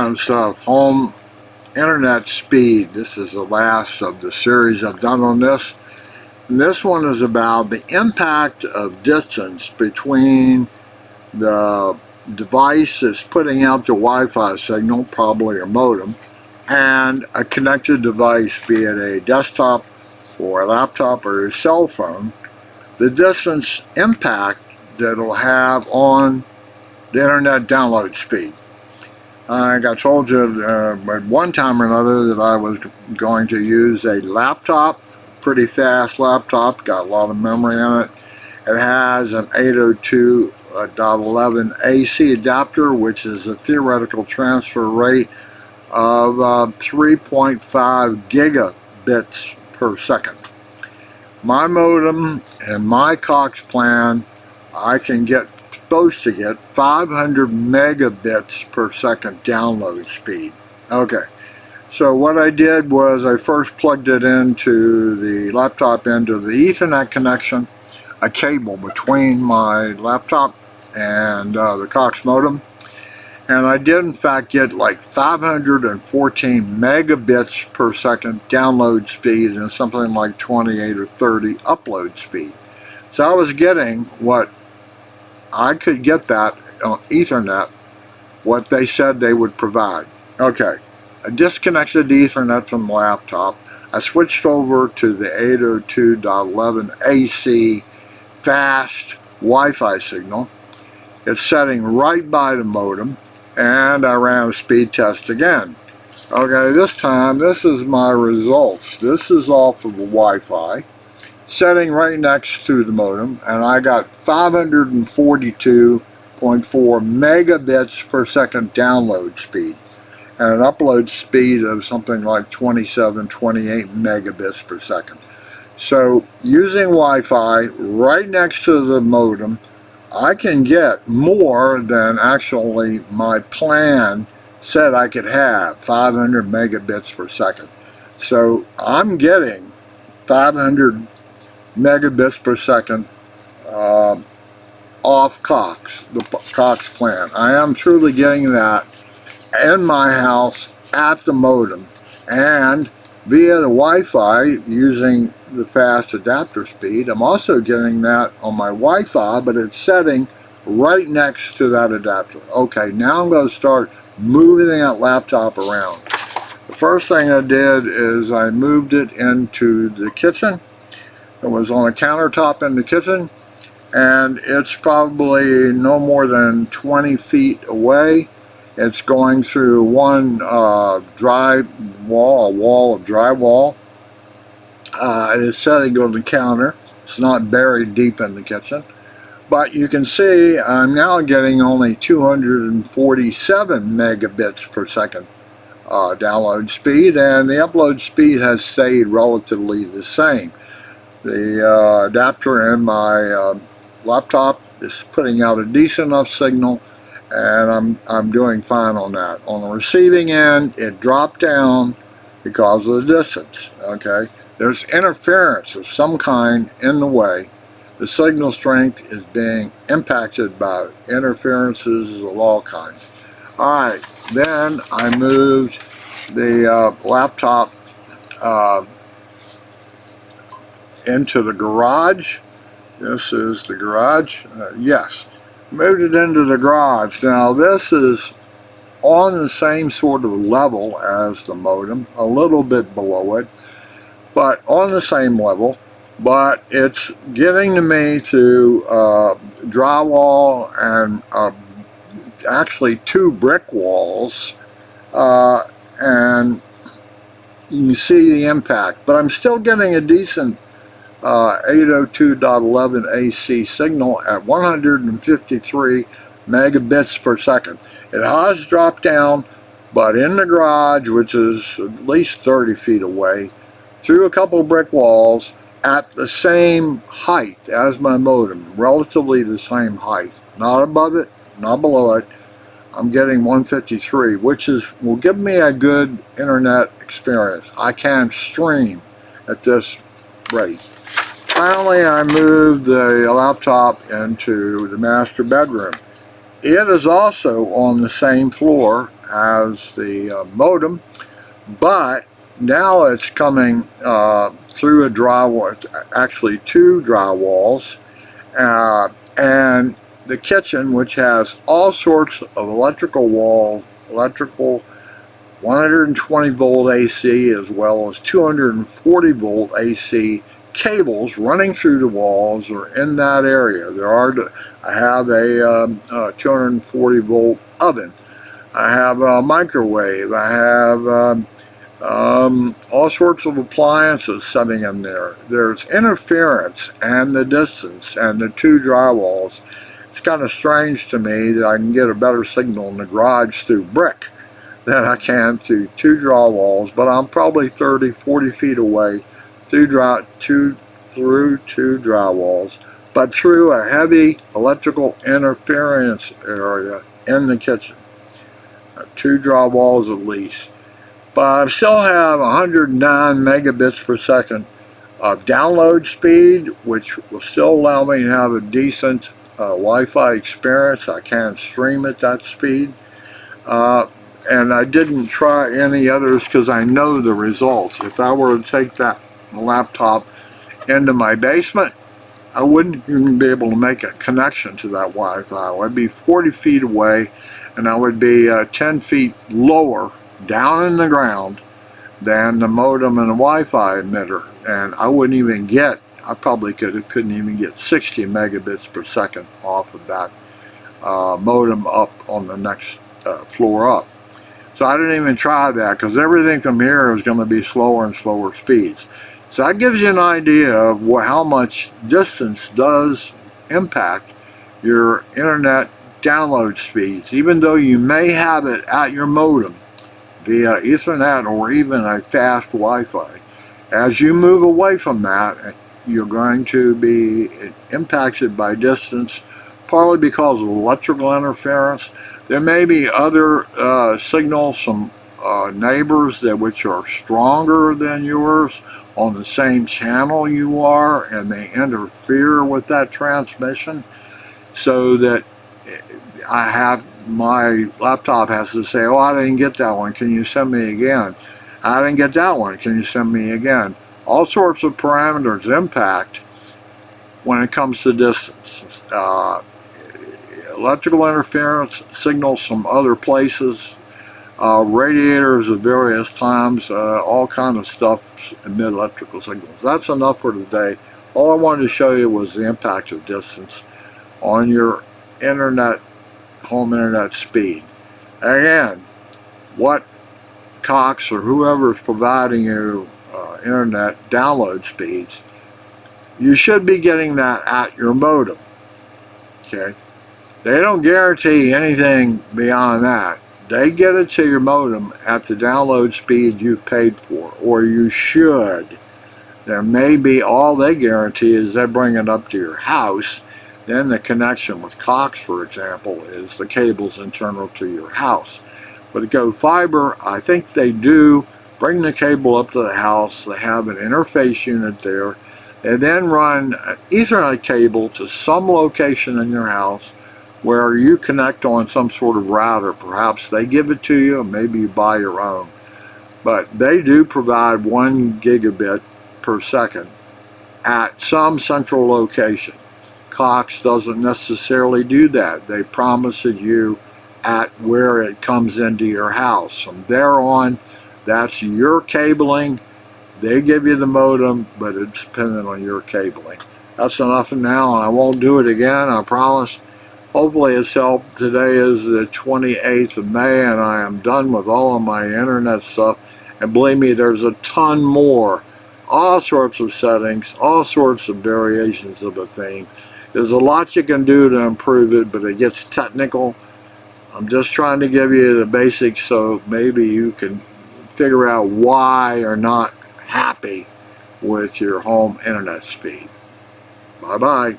difference of home internet speed. This is the last of the series I've done on this. And this one is about the impact of distance between the device that's putting out the Wi-Fi signal, probably a modem, and a connected device, be it a desktop or a laptop or a cell phone. The distance impact that it'll have on the internet download speed. Like I told you at one time or another that I was going to use a laptop, pretty fast laptop, got a lot of memory in it. It has an 802.11 AC adapter, which is a theoretical transfer rate of 3.5 gigabits per second. My modem and my Cox plan, I can supposed to get 500 megabits per second download speed. Okay, so what I did was I first plugged it into the laptop into the Ethernet connection, a cable between my laptop and the Cox modem, and I did in fact get like 514 megabits per second download speed and something like 28 or 30 upload speed. So I was getting what I could get that on Ethernet, what they said they would provide. Okay, I disconnected the Ethernet from the laptop. I switched over to the 802.11 AC fast Wi-Fi signal. It's setting right by the modem, and I ran a speed test again. Okay, this time, this is my results. This is off of the Wi-Fi, setting right next to the modem, and I got 542.4 megabits per second download speed and an upload speed of something like 27, 28 megabits per second. So using Wi-Fi right next to the modem, I can get more than actually my plan said I could have, 500 megabits per second. So I'm getting 500 megabits per second off Cox, the Cox plan. I am truly getting that in my house at the modem, and via the Wi-Fi using the fast adapter speed. I'm also getting that on my Wi-Fi, but it's setting right next to that adapter. Okay, now I'm going to start moving that laptop around. The first thing I did is I moved it into the kitchen. It was on a countertop in the kitchen, and it's probably no more than 20 feet away. It's going through one dry wall, a wall of drywall. It is setting on the counter. It's not buried deep in the kitchen. But you can see I'm now getting only 247 megabits per second download speed, and the upload speed has stayed relatively the same. The adapter in my laptop is putting out a decent enough signal, and I'm doing fine on that. On the receiving end, it dropped down because of the distance. Okay, there's interference of some kind in the way. The signal strength is being impacted by interferences of all kinds. Alright, then I moved the laptop into the garage. This is the garage. Yes, moved it into the garage. Now this is on the same sort of level as the modem, a little bit below it, but on the same level. But it's getting to me through drywall and actually 2 brick walls, and you can see the impact. But I'm still getting a decent 802.11 AC signal at 153 megabits per second. It has dropped down, but in the garage, which is at least 30 feet away, through a couple brick walls, at the same height as my modem, relatively the same height, not above it, not below it. I'm getting 153, which will give me a good internet experience. I can stream at this rate. Finally, I moved the laptop into the master bedroom. It is also on the same floor as the modem, but now it's coming through a drywall, actually two drywalls, and the kitchen, which has all sorts of electrical 120 volt AC as well as 240 volt AC cables running through the walls or in that area. I have a 240 volt oven. I have a microwave. I have all sorts of appliances sitting in there. There's interference and the distance and the two drywalls. It's kind of strange to me that I can get a better signal in the garage through brick than I can through two drywalls, but I'm probably 30, 40 feet away through two drywalls, but through a heavy electrical interference area in the kitchen. Two drywalls at least. But I still have 109 megabits per second of download speed, which will still allow me to have a decent Wi-Fi experience. I can stream at that speed. And I didn't try any others because I know the results. If I were to take that laptop into my basement, I wouldn't even be able to make a connection to that Wi-Fi. I'd be 40 feet away, and I would be 10 feet lower down in the ground than the modem and the Wi-Fi emitter, and I wouldn't even get, I probably couldn't even get 60 megabits per second off of that modem up on the next floor up. So I didn't even try that because everything from here is going to be slower and slower speeds. So that gives you an idea of how much distance does impact your internet download speeds, even though you may have it at your modem via Ethernet or even a fast Wi-Fi. As you move away from that, you're going to be impacted by distance, partly because of electrical interference. There may be other signals from neighbors which are stronger than yours on the same channel you are, and they interfere with that transmission, so that my laptop has to say, oh, I didn't get that one, can you send me again? I didn't get that one, can you send me again? All sorts of parameters impact when it comes to distance. Electrical interference, signals from other places, radiators of various times, all kind of stuff emit electrical signals. That's enough for today. All I wanted to show you was the impact of distance on your home internet speed. Again, what Cox or whoever is providing you internet download speeds, you should be getting that at your modem. Okay? They don't guarantee anything beyond that. They get it to your modem at the download speed you paid for, or you should. There may be, all they guarantee is they bring it up to your house. Then the connection with Cox, for example, is the cables internal to your house. With Go Fiber, I think they do bring the cable up to the house. They have an interface unit there. They then run an Ethernet cable to some location in your house where you connect on some sort of router. Perhaps they give it to you, or maybe you buy your own. But they do provide 1 gigabit per second at some central location. Cox doesn't necessarily do that. They promise it you at where it comes into your house. From there on, that's your cabling. They give you the modem, but it's dependent on your cabling. That's enough for now, and I won't do it again, I promise. Hopefully it's helped. Today is the 28th of May, and I am done with all of my internet stuff. And believe me, there's a ton more. All sorts of settings, all sorts of variations of a theme. There's a lot you can do to improve it, but it gets technical. I'm just trying to give you the basics so maybe you can figure out why you're not happy with your home internet speed. Bye-bye.